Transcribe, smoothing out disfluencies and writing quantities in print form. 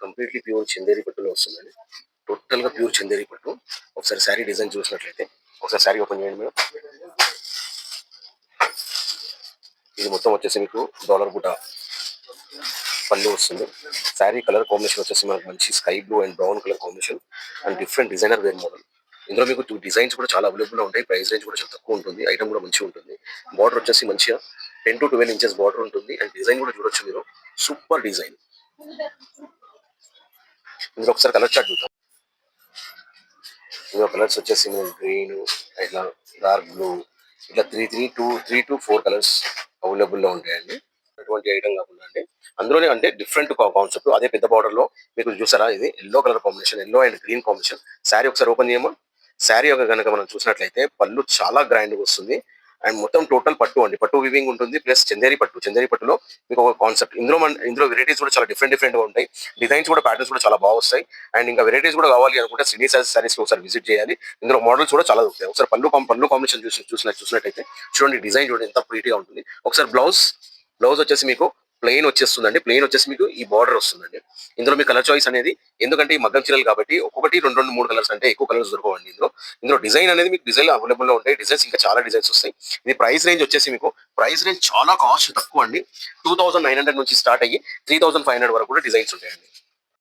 Completely pure Chanderi పట్టులో వస్తుందండి. Total గా ప్యూర్ చందేరి పట్టు. ఒకసారి శారీ డిజైన్ చూసినట్లయితే ఒకసారి శారీ ఓపెన్ చేయండి మేడం. ఇది మొత్తం వచ్చేసి మీకు డాలర్ బుట్ట పళ్ళు వస్తుంది. శారీ కలర్ కాంబినేషన్ వచ్చేసి మనకు మంచి sky blue and brown colour combination and different designer wear model. ఇందులో మీకు 2 డిజైన్స్ కూడా చాలా అవైలబుల్ గా ఉంటాయి. ప్రైస్ రేంజ్ కూడా చాలా తక్కువ ఉంటుంది. ఐటమ్ కూడా మంచిగా ఉంటుంది. బార్డర్ వచ్చేసి మంచిగా 10 to 12 ఇంచెస్ బార్డర్ ఉంటుంది అండ్ డిజైన్ కూడా చూడొచ్చు మీరు. Super design. ఇందులో ఒకసారి కలర్ చార్ట్ చూద్దాం. ఇందులో కలర్స్ వచ్చేసి గ్రీన్, ఇట్లా డార్క్ బ్లూ, ఇట్లా 3 to 4 కలర్స్ అవైలబుల్ లో ఉంటాయండి. అటువంటి ఐటమ్ కాకుండా అండి అందులోనే అంటే డిఫరెంట్ కాన్సెప్ట్. అదే పెద్ద బార్డర్ లో మీకు చూసారా, ఇది yellow colour combination, yellow and green combination. Sari ఒకసారి ఓపెన్ చేయమా. శారీ ఒక కనుక మనం చూసినట్లయితే పళ్ళు చాలా గ్రాండ్ గా వస్తుంది అండ్ మొత్తం టోటల్ పట్టు అండి. పట్టు వివింగ్ ఉంటుంది ప్లస్ చందేరి పట్టు. చందేరి పట్టులో మీకు ఒక కాన్సెప్ట్. ఇందులో వెరైటీస్ కూడా చాలా డిఫరెంట్ డిఫరెంట్ గా ఉంటాయి. డిజైన్స్ కూడా ప్యాటర్న్స్ కూడా చాలా బాగా వస్తాయి. అండ్ ఇంకా వెరైటీస్ కూడా కావాలి అనుకుంటే శ్రీని సారీస్ ఒకసారి విజిట్ చేయాలి. ఇందులో మోడల్స్ కూడా చాలా దొరుకుతాయి. ఒకసారి పళ్ళు కాంబినేషన్ చూసినట్టయితే చూడండి, డిజైన్ చూడండి ఎంత ప్రీటీగా ఉంటుంది. ఒకసారి బ్లౌజ్ వచ్చేసి మీకు ప్లెయిన్ వచ్చేస్తుందండి. ప్లెయిన్ వచ్చేసి మీకు ఈ బార్డర్ వస్తుందండి. ఇందులో మీ కలర్ చాయిస్ అనేది, ఎందుకంటే ఈ మగ్గం చీరలు కాబట్టి ఒక్కొక్కటి 2 3 కలర్స్ అంటే ఎక్కువ కలర్స్ దొరకవండి. ఇందులో డిజైన్ అనేది మీకు డిజైన్ అవైలబుల్ లో ఉంటాయి. డిజైన్స్ ఇంకా చాలా డిజైన్స్ వస్తాయి. ఇది ప్రైస్ రేంజ్ వచ్చేసి మీకు ప్రైస్ రేంజ్ చాలా కాస్ట్ తక్కువ అండి. 2900 నుంచి స్టార్ట్ అయ్యి 3500 వరకు కూడా డిజైన్స్ ఉంటాయండి.